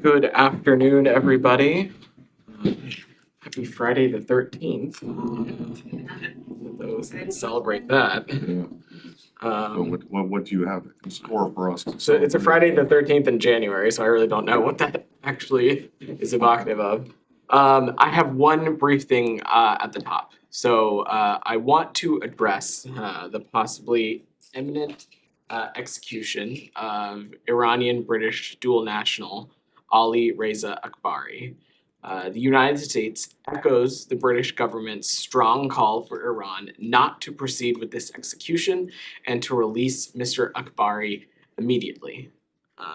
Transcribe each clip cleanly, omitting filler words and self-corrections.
Good afternoon, everybody. Happy Friday the 13th. Those that celebrate that. Yeah. So Um, what do you have in store for us? so it's a Friday the 13th in January, so I really don't know what that actually is evocative of. I have one brief thing at the top. So I want to address the possibly imminent execution of Iranian British dual national Ali Reza Akbari. The United States echoes the British government's strong call for Iran not to proceed with this execution and to release Mr. Akbari immediately.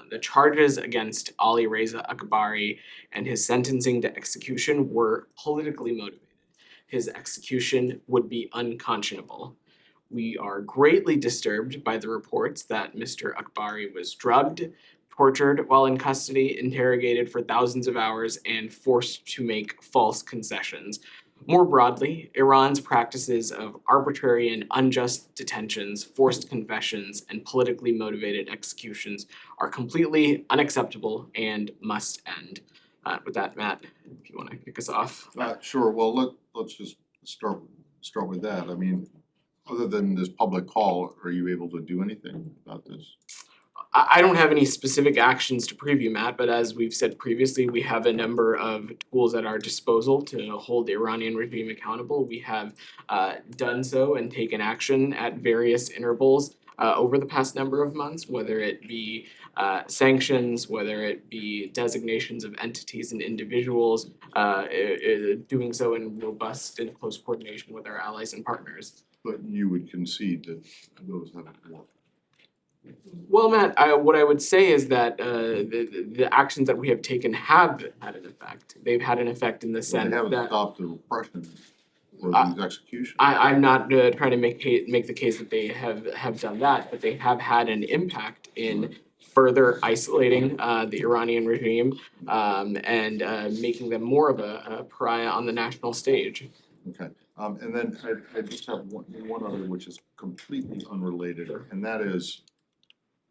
The charges against Ali Reza Akbari and his sentencing to execution were politically motivated. His execution would be unconscionable. We are greatly disturbed by the reports that Mr. Akbari was drugged, tortured while in custody, interrogated for thousands of hours, and forced to make false concessions. More broadly, Iran's practices of arbitrary and unjust detentions, forced confessions, and politically motivated executions are completely unacceptable and must end. With that, Matt, if you want to kick us off. Sure, well, let's just start with that. I mean, other than this public call, are you able to do anything about this? I don't have any specific actions to preview, Matt, but as we've said previously, we have a number of tools at our disposal to hold the Iranian regime accountable. We have done so and taken action at various intervals over the past number of months, whether it be sanctions, whether it be designations of entities and individuals, doing so in robust and close coordination with our allies and partners. But you would concede that those haven't worked. Well, Matt, what I would say is that the actions that we have taken have had an effect. They've had an effect in the They sense haven't that stopped the repression or these executions. I'm not trying to make the case that they have done that, but they have had an impact in further isolating the Iranian regime and making them more of a pariah on the national stage. Okay, and then I just have one other which is completely unrelated, and that is,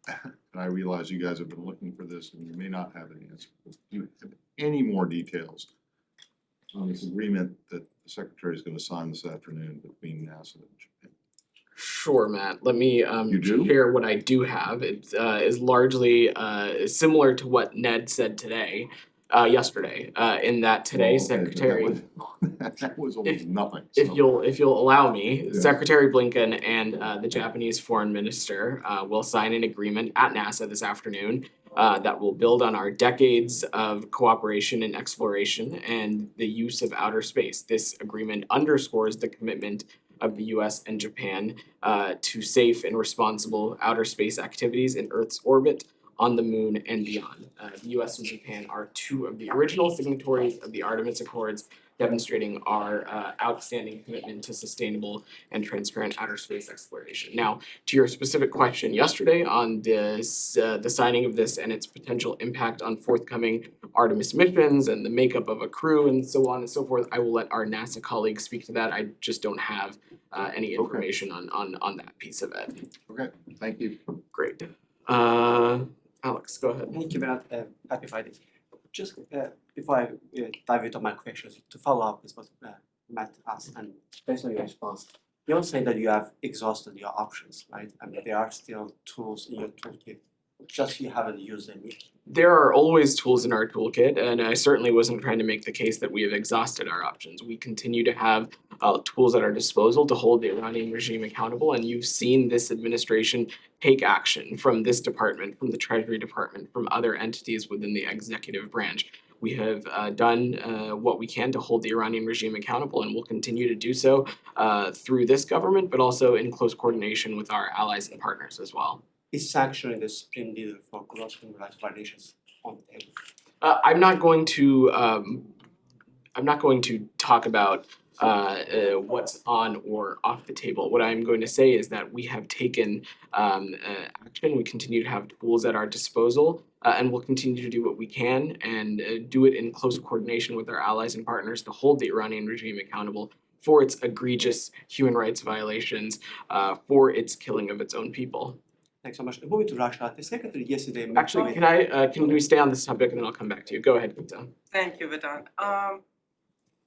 and I realize you guys have been looking for this and you may not have any answer. Do you have any more details on this agreement that the secretary is gonna sign this afternoon between NASA and Japan? Sure, Matt. Let me You do? share what I do have. It is largely similar to what Ned said yesterday, in that today, Well, okay, but Secretary. that was almost nothing. If So, you'll allow me, Yeah. Secretary Blinken and the Japanese Foreign Minister will sign an agreement at NASA this afternoon that will build on our decades of cooperation in exploration and the use of outer space. This agreement underscores the commitment of the U.S. and Japan to safe and responsible outer space activities in Earth's orbit, on the moon, and beyond. The U.S. and Japan are two of the original signatories of the Artemis Accords, demonstrating our outstanding commitment to sustainable and transparent outer space exploration. Now, to your specific question yesterday on this, the signing of this and its potential impact on forthcoming Artemis missions and the makeup of a crew and so on and so forth, I will let our NASA colleagues speak to that. I just don't have any information on that piece of it. okay, thank you. Great. Alex, go ahead. Thank you, Matt. Happy Friday. Just before I dive into my questions, to follow up with what Matt asked, and based on your response, you also say that you have exhausted your options, right? I mean, there are still tools in your toolkit, just you haven't used them yet. There are always tools in our toolkit, and I certainly wasn't trying to make the case that we have exhausted our options. We continue to have tools at our disposal to hold the Iranian regime accountable, and you've seen this administration take action from this department, from the Treasury Department, from other entities within the executive branch. We have done what we can to hold the Iranian regime accountable, and we'll continue to do so through this government, but also in close coordination with our allies and partners as well. Is sanctioning the Supreme Leader for gross human rights violations on the table? I'm not going to talk about what's on or off the table. What I'm going to say is that we have taken action. We continue to have tools at our disposal, and we'll continue to do what we can and do it in close coordination with our allies and partners to hold the Iranian regime accountable for its egregious human rights violations, for its killing of its own people. Thanks so much. Moving to Russia, the secretary yesterday Actually, can we stay on this topic and then I'll come back to you? Go ahead, Gita. Thank you, Vedant.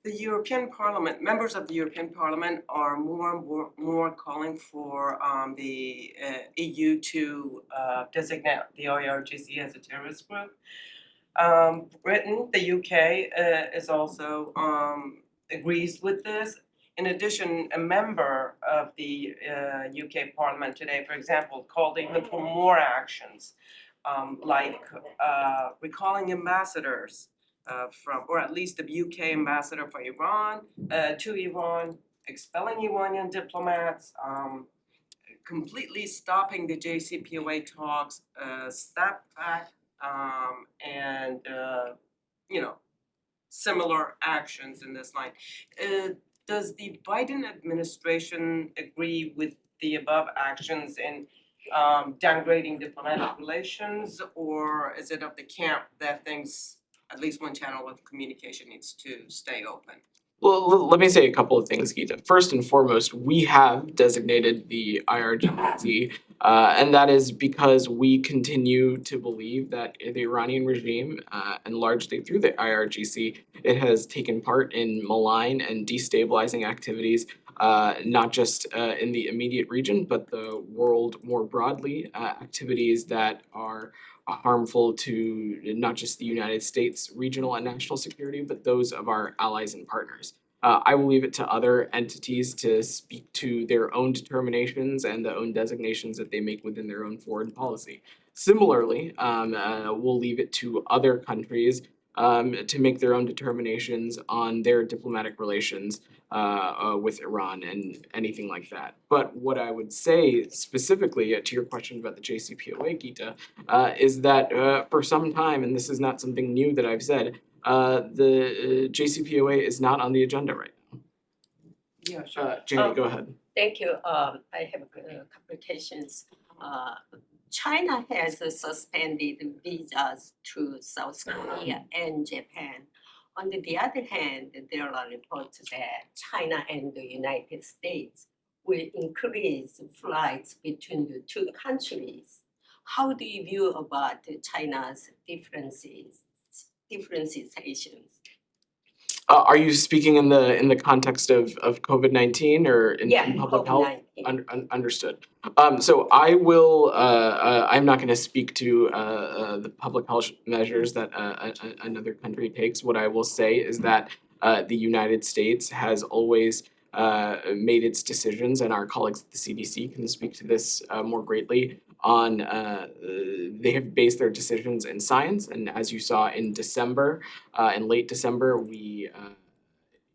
The European Parliament, members of the European Parliament are more calling for the EU to designate the IRGC as a terrorist group. Britain, the UK is also agrees with this. In addition, a member of the UK Parliament today, for example, called even for more actions, like recalling ambassadors from, or at least the UK ambassador for Iran, to Iran, expelling Iranian diplomats, completely stopping the JCPOA talks, step back, and similar actions in this line. Does the Biden administration agree with the above actions in downgrading diplomatic relations, or is it of the camp that things, at least one channel of communication needs to stay open? Well, let me say a couple of things, Gita. First and foremost, we have designated the IRGC, and that is because we continue to believe that the Iranian regime, and largely through the IRGC, it has taken part in malign and destabilizing activities, not just in the immediate region, but the world more broadly, activities that are harmful to not just the United States regional and national security, but those of our allies and partners. I will leave it to other entities to speak to their own determinations and the own designations that they make within their own foreign policy. Similarly, we'll leave it to other countries to make their own determinations on their diplomatic relations with Iran and anything like that. But what I would say specifically to your question about the JCPOA, Gita, is that for some time, and this is not something new that I've said, the JCPOA is not on the agenda right now. Yeah, sure. Janie, go ahead. Thank you. I have a couple of questions. China has suspended visas to South Korea and Japan. On the other hand, there are reports that China and the United States will increase flights between the two countries. How do you view about China's differentiations? Are you speaking in the context of COVID-19 or in public health? COVID-19. Understood. So I will. I'm not going to speak to the public health measures that another country takes. What I will say is that the United States has always made its decisions, and our colleagues at the CDC can speak to this more greatly. On they have based their decisions in science, and as you saw in December, in late December, we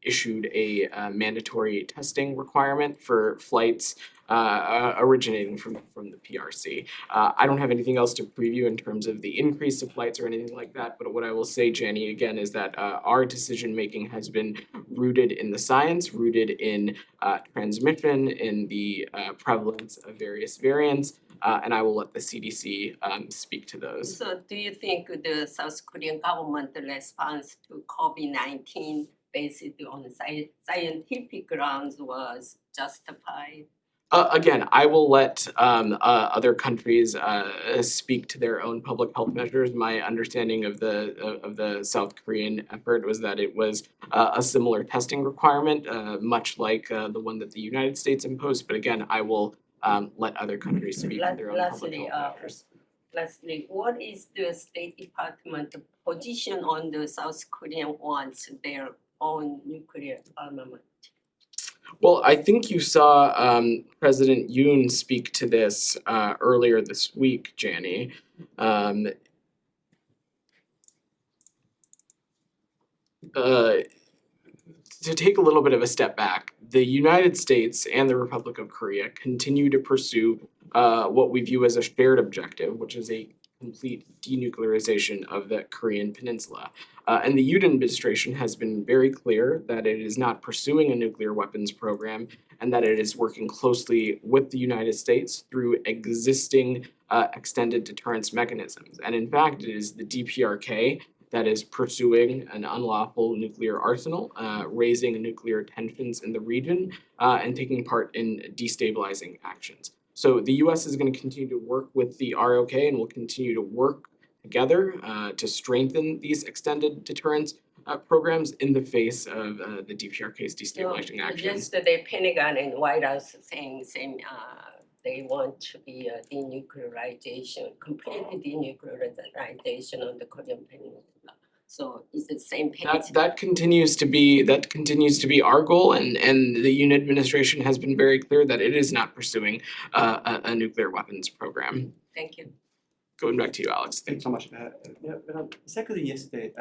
issued a mandatory testing requirement for flights originating from the PRC. I don't have anything else to preview in terms of the increase of flights or anything like that, but what I will say, Janie, again, is that our decision making has been rooted in the science, rooted in transmission, in the prevalence of various variants, and I will let the CDC speak to those. So do you think the South Korean government response to COVID-19 based on scientific grounds was justified? Again, I will let other countries speak to their own public health measures. My understanding of the South Korean effort was that it was a similar testing requirement, much like the one that the United States imposed. But again, I will let other countries speak to their own public health measures. Lastly, what is the State Department position on the South Korean wants their own nuclear armament? Well, I think you saw President Yoon speak to this earlier this week, Janie. To take a little bit of a step back, the United States and the Republic of Korea continue to pursue what we view as a shared objective, which is a complete denuclearization of the Korean Peninsula. And the Yoon administration has been very clear that it is not pursuing a nuclear weapons program and that it is working closely with the United States through existing extended deterrence mechanisms. And in fact, it is the DPRK that is pursuing an unlawful nuclear arsenal, raising nuclear tensions in the region, and taking part in destabilizing actions. So the US is going to continue to work with the ROK and will continue to work together to strengthen these extended deterrence programs in the face of the DPRK's destabilizing action. Yesterday, Pentagon and White House saying same, they want to be a denuclearization, complete denuclearization of the Korean Peninsula. So it's the same page. That continues to be our goal, and the Yoon administration has been very clear that it is not pursuing a nuclear weapons program. Thank you. Going back to you, Alex. Thank you so much. Secretary yesterday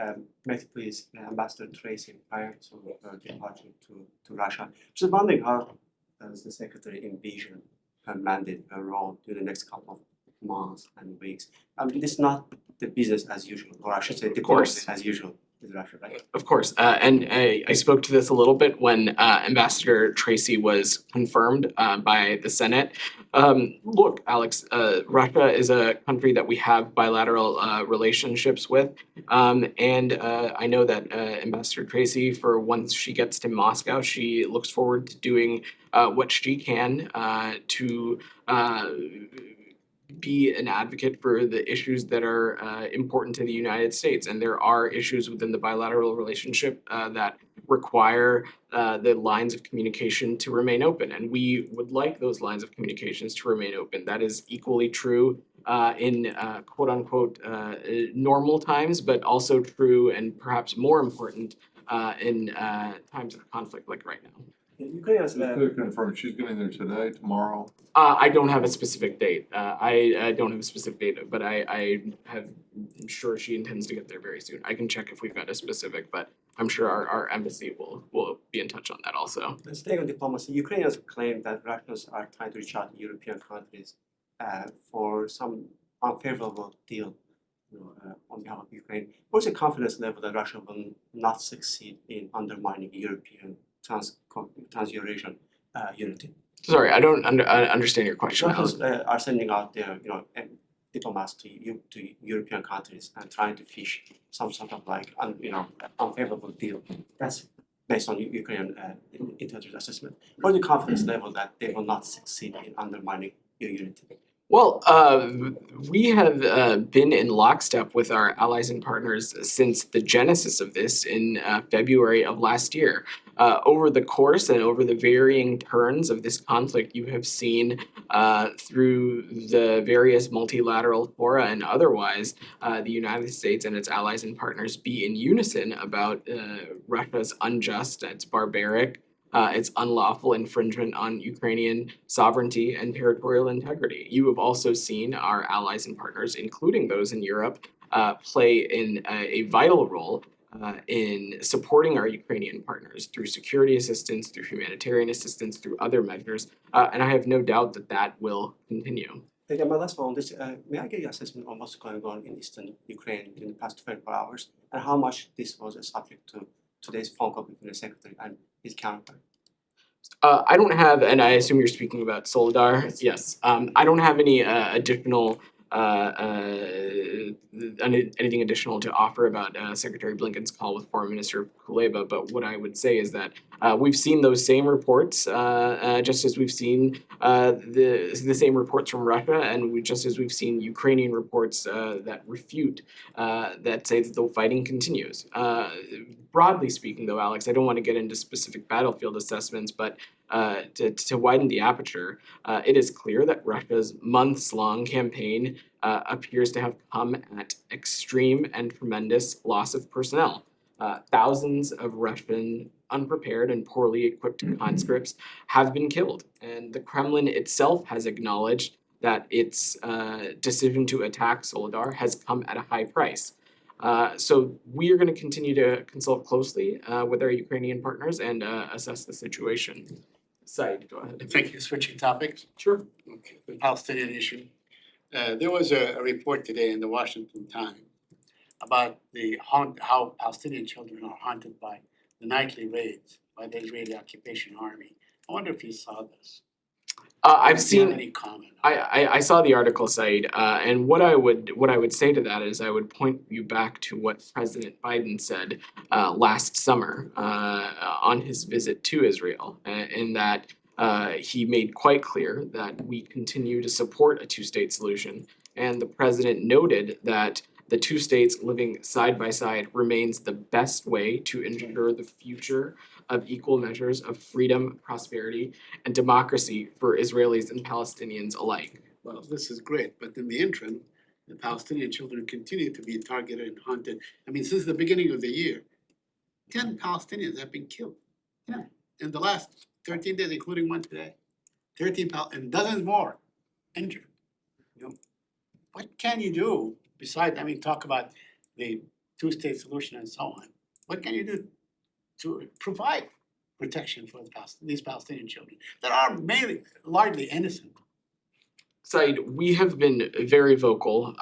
met with Ambassador Tracy prior to departure to Russia. Just wondering how does the secretary envision her mandate, her role during the next couple of months and weeks? I mean, this is not the business as usual, or I should say diplomacy as usual with Russia, right? Of course, and I spoke to this a little bit when Ambassador Tracy was confirmed by the Senate. Look, Alex, Russia is a country that we have bilateral relationships with, and I know that Ambassador Tracy, for once she gets to Moscow, she looks forward to doing what she can to be an advocate for the issues that are important to the United States. And there are issues within the bilateral relationship that require the lines of communication to remain open. And we would like those lines of communications to remain open. That is equally true in quote unquote normal times, but also true and perhaps more important in times of conflict like right now. Ukraine has Just to confirm, she's getting there today, tomorrow? I don't have a specific date. I don't have a specific date, but I'm sure she intends to get there very soon. I can check if we've got a specific, but I'm sure our embassy will be in touch on that also. staying on diplomacy, Ukraine has claimed that Russians are trying to reach out to European countries for some unfavorable deal, on behalf of Ukraine. What's the confidence level that Russia will not succeed in undermining European trans-Eurasian unity? Sorry, I don't understand your question. Russians are sending out their, diplomats to European countries and trying to fish some sort of unfavorable deal. That's based on Ukrainian intelligence assessment. What's the confidence level that they will not succeed in undermining your unity? Well, we have been in lockstep with our allies and partners since the genesis of this in February of last year. Over the course and over the varying turns of this conflict, you have seen through the various multilateral fora and otherwise, the United States and its allies and partners be in unison about Russia's unjust, its barbaric, its unlawful infringement on Ukrainian sovereignty and territorial integrity. You have also seen our allies and partners, including those in Europe, play in a vital role in supporting our Ukrainian partners through security assistance, through humanitarian assistance, through other measures, and I have no doubt that that will continue. My last one on this, may I get your assessment on what's going on in eastern Ukraine in the past 24 hours, and how much this was a subject to today's phone call between the secretary and his counterpart? I don't have, and I assume you're speaking about Soledar. Yes. I don't have any additional anything additional to offer about Secretary Blinken's call with Foreign Minister Kuleba. But what I would say is that we've seen those same reports, just as we've seen the same reports from Russia, and just as we've seen Ukrainian reports that refute that say that the fighting continues. Broadly speaking, though, Alex, I don't want to get into specific battlefield assessments, but to widen the aperture, it is clear that Russia's months-long campaign appears to have come at extreme and tremendous loss of personnel. Thousands of Russian unprepared and poorly equipped conscripts have been killed, and the Kremlin itself has acknowledged that its decision to attack Soledar has come at a high price. So we are going to continue to consult closely with our Ukrainian partners and assess the situation. Said, go ahead. Thank you. Switching topics. Sure. Okay, the Palestinian issue. There was a report today in the Washington Times about how Palestinian children are haunted by the nightly raids by the Israeli occupation army. I wonder if you saw this. I've Do you have seen. any comment? I saw the article, Said, and what I would say to that is I would point you back to what President Biden said last summer on his visit to Israel, in that he made quite clear that we continue to support a two-state solution. And the president noted that the two states living side by side remains the best way to ensure the future of equal measures of freedom, prosperity, and democracy for Israelis and Palestinians alike. Well, this is great, but in the interim, the Palestinian children continue to be targeted and hunted. I mean, since the beginning of the year, 10 Palestinians have been killed. 10 in the last 13 days, including one today. 13 and dozens more injured. You know, what can you do besides, I mean, talk about the two-state solution and so on? What can you do to provide protection for these Palestinian children that are mainly largely innocent? Said, we have been very vocal,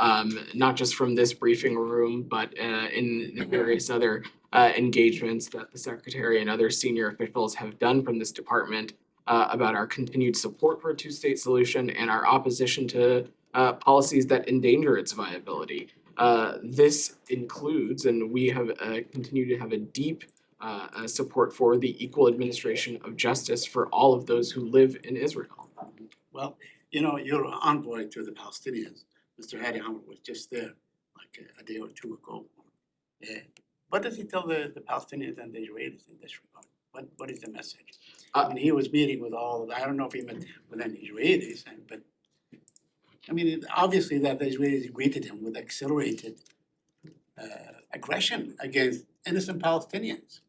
not just from this briefing room, but in the various other engagements that the secretary and other senior officials have done from this department about our continued support for a two-state solution and our opposition to policies that endanger its viability. This includes, and we have continued to have a deep support for the equal administration of justice for all of those who live in Israel. Well, you know, your envoy to the Palestinians, Mr. Hadi Amr, was just there like a day or two ago. What does he tell the Palestinians and the Israelis in this regard? What is the message? I mean, he was meeting with all of, I don't know if he met with any Israelis, but I mean, obviously that the Israelis greeted him with accelerated aggression against innocent Palestinians.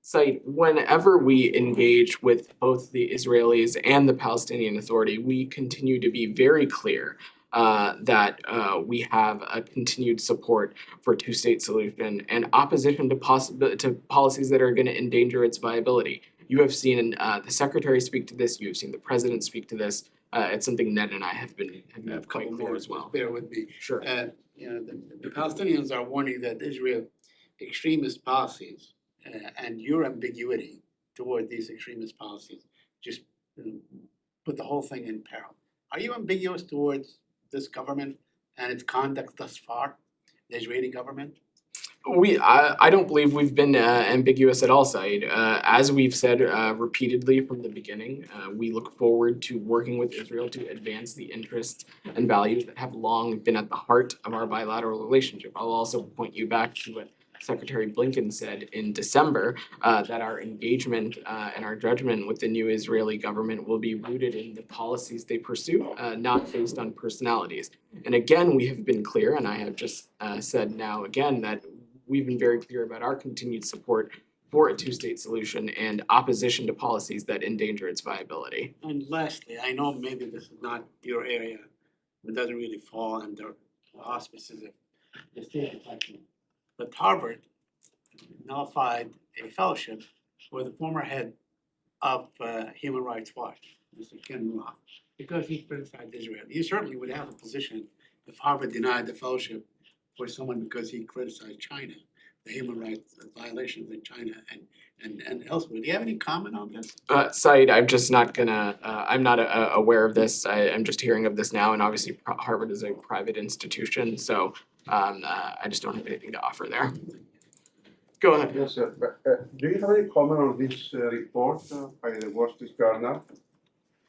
Said, whenever we engage with both the Israelis and the Palestinian Authority, we continue to be very clear that we have a continued support for two-state solution and opposition to policies that are going to endanger its viability. You have seen the secretary speak to this. You have seen the president speak to this. It's something Ned and I have been quite clear as well. Bear with me. Sure. You know, the Palestinians are warning that Israel extremist policies and your ambiguity toward these extremist policies just put the whole thing in peril. Are you ambiguous towards this government and its conduct thus far, the Israeli government? I don't believe we've been ambiguous at all, Said. As we've said repeatedly from the beginning, we look forward to working with Israel to advance the interests and values that have long been at the heart of our bilateral relationship. I'll also point you back to what Secretary Blinken said in December, that our engagement and our judgment with the new Israeli government will be rooted in the policies they pursue, not based on personalities. And again, we have been clear, and I have just said now again that we've been very clear about our continued support for a two-state solution and opposition to policies that endanger its viability. And lastly, I know maybe this is not your area, it doesn't really fall under the auspices of the State Department, but Harvard nullified a fellowship for the former head of Human Rights Watch, Mr. Ken Roth, because he criticized Israel. You certainly would have a position if Harvard denied the fellowship for someone because he criticized China, the human rights violations in China and elsewhere. Do you have any comment on this? Said, I'm just not gonna, I'm not aware of this. I'm just hearing of this now, and obviously Harvard is a private institution, so I just don't have anything to offer there. Go ahead. Yes, sir. But, do you have any comment on this report by the Wall Street Journal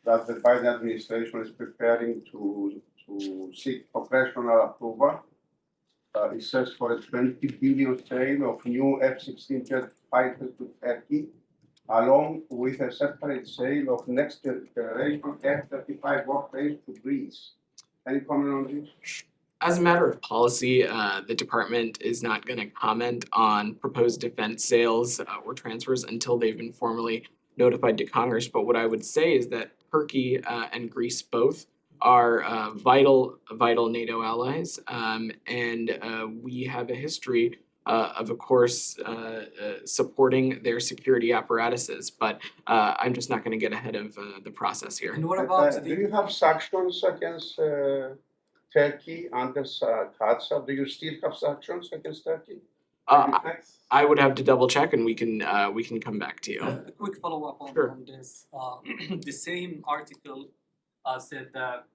that the Biden administration is preparing to seek congressional approval? It says for a $20 billion sale of new F-16 jet fighters to Turkey, along with a separate sale of next generation F-35 warplanes to Greece. Any comment on this? As a matter of policy, the department is not going to comment on proposed defense sales or transfers until they've been formally notified to Congress. But what I would say is that Turkey and Greece both are vital NATO allies, and we have a history of course, supporting their security apparatuses. But I'm just not going to get ahead of the process here. And what about Do you have sanctions against Turkey under Qatar? Do you still have sanctions against Turkey? I would have to double check, and we can come back to you. a quick follow-up Sure. on this? The same article said that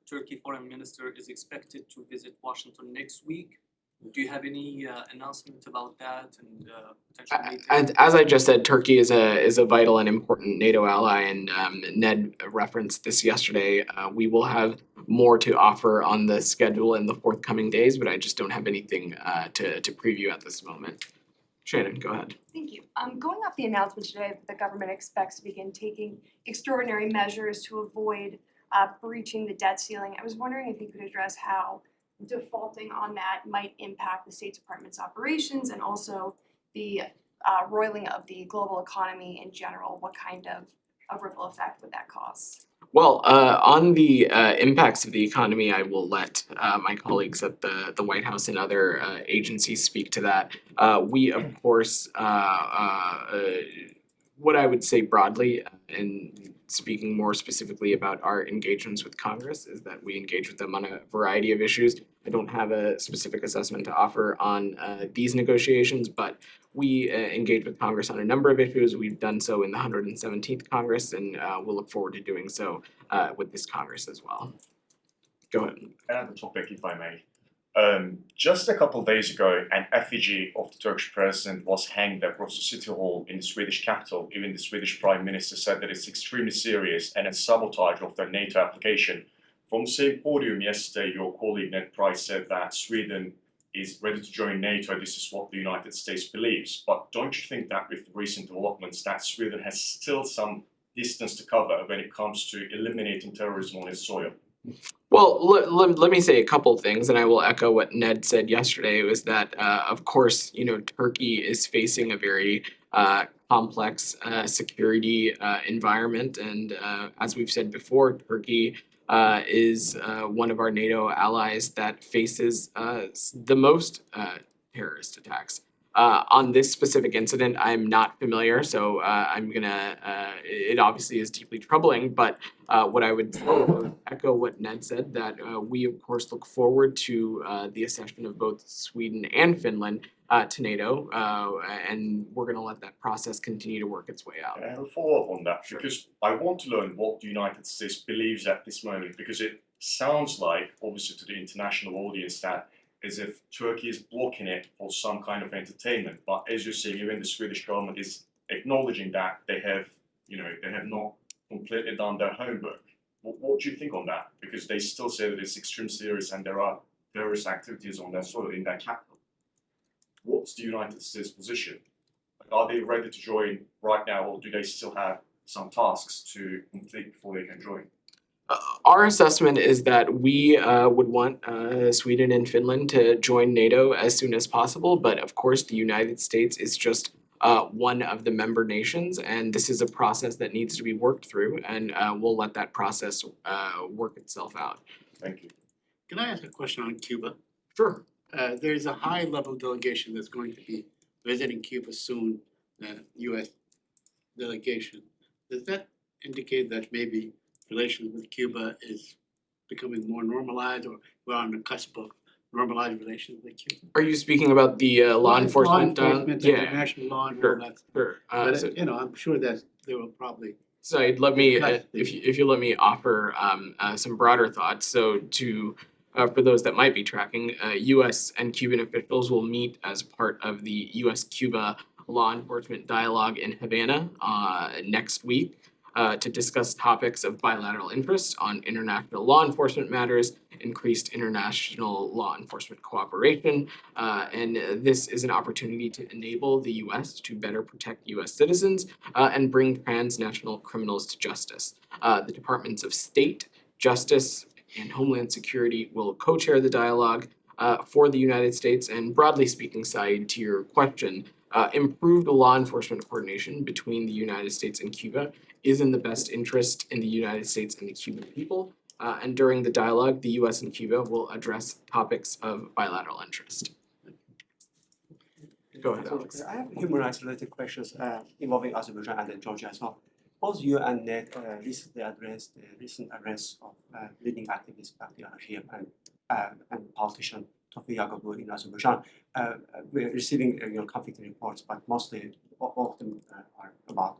Turkey foreign minister is expected to visit Washington next week Do you have any announcement about that and potential meeting? And as I just said, Turkey is a vital and important NATO ally, and Ned referenced this yesterday. We will have more to offer on the schedule in the forthcoming days, but I just don't have anything to preview at this moment. Shannon, go ahead. Thank you. Going off the announcement today that the government expects to begin taking extraordinary measures to avoid breaching the debt ceiling, I was wondering if you could address how defaulting on that might impact the State Department's operations and also the roiling of the global economy in general. What kind of ripple effect would that cause? Well, on the impacts of the economy, I will let my colleagues at the White House and other agencies speak to that. We, of course, what I would say broadly, and speaking more specifically about our engagements with Congress, is that we engage with them on a variety of issues. I don't have a specific assessment to offer on these negotiations, but we engage with Congress on a number of issues. We've done so in the 117th Congress, and we'll look forward to doing so with this Congress as well. Go ahead. Another topic, if I may. Just a couple of days ago, an effigy of the Turkish president was hanged at Warsaw City Hall in the Swedish capital. Even the Swedish Prime Minister said that it's extremely serious and a sabotage of their NATO application. From the same podium yesterday, your colleague Ned Price said that Sweden is ready to join NATO. This is what the United States believes. But don't you think that with recent developments that Sweden has still some distance to cover when it comes to eliminating terrorism on its soil? Well, let me say a couple things, and I will echo what Ned said yesterday, was that, of course, Turkey is facing a very complex security environment, and as we've said before, Turkey is one of our NATO allies that faces the most terrorist attacks. On this specific incident, I'm not familiar, so I'm gonna. It obviously is deeply troubling, but what I would echo what Ned said, that we of course look forward to the accession of both Sweden and Finland to NATO, and we're gonna let that process continue to work its way out. Can I have a follow-up on that? Because I want to learn what the United States believes at this moment, because it sounds like, obviously to the international audience, that as if Turkey is blocking it for some kind of entertainment. But as you're saying, even the Swedish government is acknowledging that they have not completely done their homework. What do you think on that? Because they still say that it's extremely serious and there are terrorist activities on their soil, in their capital. What's the United States position? Are they ready to join right now, or do they still have some tasks to complete before they can join? Our assessment is that we would want Sweden and Finland to join NATO as soon as possible, but of course the United States is just one of the member nations, and this is a process that needs to be worked through, and we'll let that process work itself out. Thank you. Can I ask a question on Cuba? Sure. There's a high-level delegation that's going to be visiting Cuba soon, the U.S. delegation. Does that indicate that maybe relations with Cuba is becoming more normalized, or we're on the cusp of normalized relations with Cuba? Are you speaking about the law enforcement? International law and all Sure. that. Sure. But, So, I'm sure that they will probably. so let me, Discuss if you let me offer some broader thoughts. So for those that might be tracking, U.S. and Cuban officials will meet as part of the U.S.-Cuba law enforcement dialogue in Havana next week to discuss topics of bilateral interest on international law enforcement matters, increased international law enforcement cooperation, and this is an opportunity to enable the U.S. to better protect U.S. citizens and bring transnational criminals to justice. The Departments of State, Justice, and Homeland Security will co-chair the dialogue for the United States. And broadly speaking, Saeed, to your question, improved law enforcement coordination between the United States and Cuba is in the best interest in the United States and the Cuban people. And during the dialogue, the U.S. and Cuba will address topics of bilateral interest. Go ahead, So, Alex. I have human rights related questions involving Azerbaijan and then Georgia as well. Both you and Ned recently addressed the recent arrest of leading activist Bakhtiar Hashim and politician Tawfiq Yaqublu in Azerbaijan. We're receiving conflicting reports, but mostly all of them are about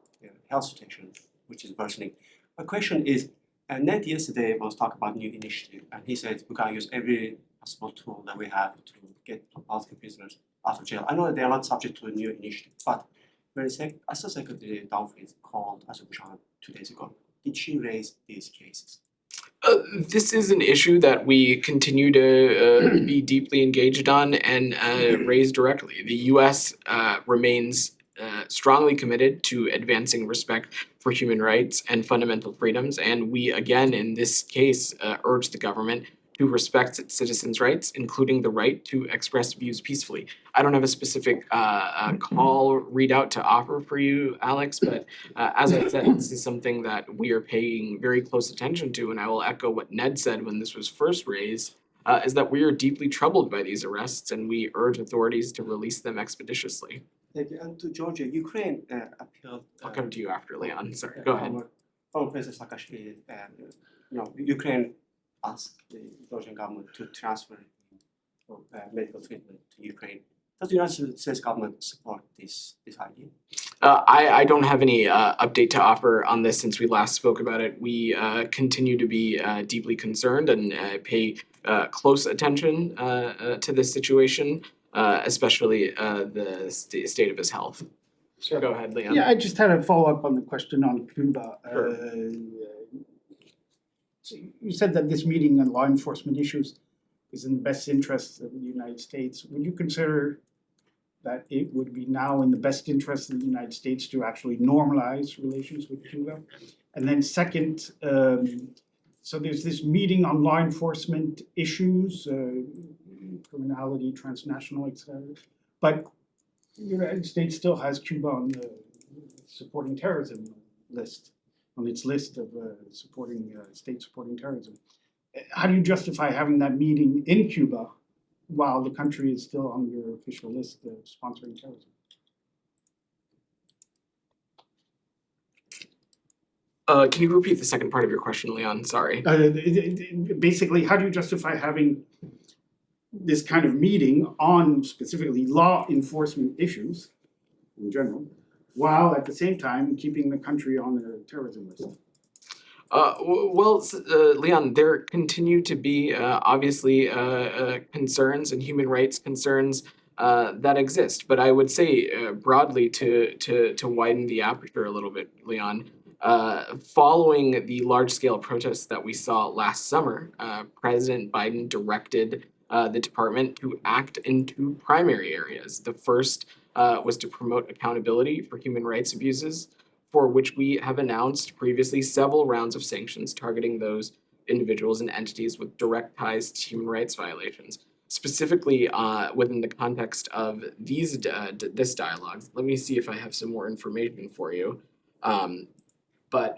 health situation, which is worsening. My question is, Ned yesterday was talking about new initiative, and he said we can use every possible tool that we have to get political prisoners out of jail. I know that they are not subject to a new initiative, but when Assistant Secretary Dumfries called Azerbaijan 2 days ago, did she raise these cases? This is an issue that we continue to be deeply engaged on and raise directly. The U.S. Remains strongly committed to advancing respect for human rights and fundamental freedoms, and we again in this case urge the government to respect its citizens' rights, including the right to express views peacefully. I don't have a specific call readout to offer for you, Alex, but as I said, this is something that we are paying very close attention to, and I will echo what Ned said when this was first raised, is that we are deeply troubled by these arrests, and we urge authorities to release them expeditiously. Thank you. And to Georgia, Ukraine appealed. I'll come to you after, Leon. Sorry, go ahead. Former President Saakashvili, Ukraine asked the Georgian government to transfer medical treatment to Ukraine. Does the United States government support this idea? I don't have any update to offer on this since we last spoke about it. We continue to be deeply concerned and pay close attention to this situation, especially the state of his health. So go ahead, Leon. Yeah, I just had a follow-up on the question on Cuba. Sure. So you said that this meeting on law enforcement issues is in the best interest of the United States. Would you consider that it would be now in the best interest of the United States to actually normalize relations with Cuba? And then second, so there's this meeting on law enforcement issues, criminality, transnational, etc. But the United States still has Cuba on the supporting terrorism list, on its list of supporting states supporting terrorism. How do you justify having that meeting in Cuba while the country is still on your official list of sponsoring terrorism? Can you repeat the second part of your question, Leon? Sorry. Basically, how do you justify having this kind of meeting on specifically law enforcement issues in general, while at the same time keeping the country on the terrorism list? Leon, there continue to be obviously concerns and human rights concerns that exist. But I would say broadly to widen the aperture a little bit, Leon, following the large-scale protests that we saw last summer, President Biden directed the department to act in two primary areas. The first was to promote accountability for human rights abuses, for which we have announced previously several rounds of sanctions targeting those individuals and entities with direct ties to human rights violations. Specifically within the context of this dialogue, let me see if I have some more information for you. But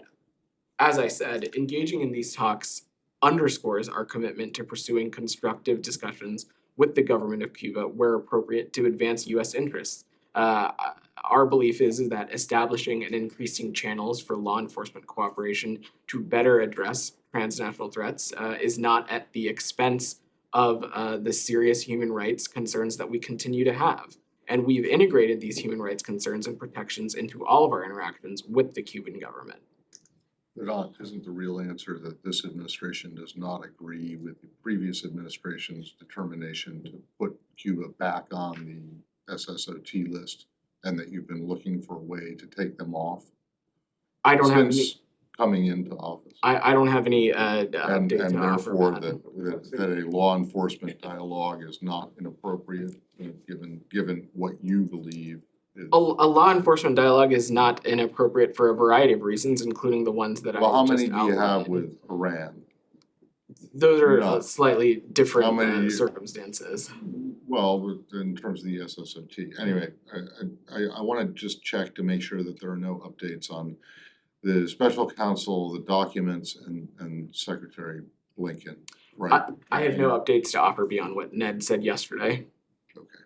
as I said, engaging in these talks underscores our commitment to pursuing constructive discussions with the government of Cuba where appropriate to advance U.S. interests. Our belief is that establishing and increasing channels for law enforcement cooperation to better address transnational threats is not at the expense of the serious human rights concerns that we continue to have. And we've integrated these human rights concerns and protections into all of our interactions with the Cuban government. But isn't the real answer that this administration does not agree with the previous administration's determination to put Cuba back on the SSOT list, and that you've been looking for a way to take them off I don't have any, since coming into office? I don't have any And updates to offer therefore on that. that a law enforcement dialogue is not inappropriate, given what you believe is. A law enforcement dialogue is not inappropriate for a variety of reasons, including the ones that Well, I how just many do you have outlined. with Iran? Those are None. slightly different How many- circumstances. Well, in terms of the SSOT, anyway, I wanna just check to make sure that there are no updates on the special counsel, the documents, and Secretary Blinken, right? I have no updates to offer beyond what Ned said yesterday. Okay.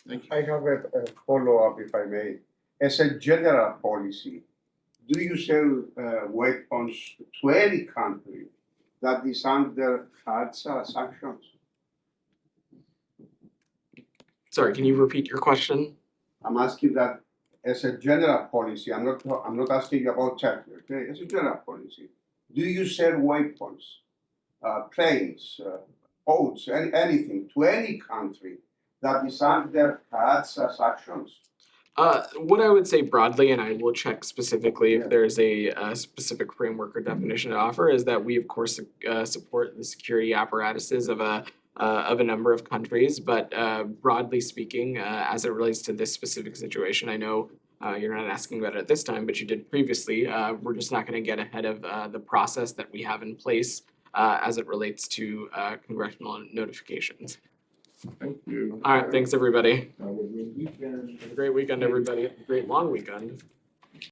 Thank you. I have a follow-up, if I may. As a general policy, do you sell weapons to any country that is under hard sanctions? Sorry, can you repeat your question? I'm asking that as a general policy. I'm not asking you about Turkey, okay? As a general policy, do you sell weapons, planes, oaths, anything to any country that is under Karatza's actions? What I would say broadly, and I will check specifically Yeah. if there's a specific framework or definition to offer, is that we of course support the security apparatuses of a number of countries, but broadly speaking, as it relates to this specific situation, I know you're not asking about it at this time, but you did previously. We're just not going to get ahead of the process that we have in place as it relates to congressional notifications. Thank you. All right, thanks everybody. Have a good weekend. Have a great weekend, everybody. Great long weekend.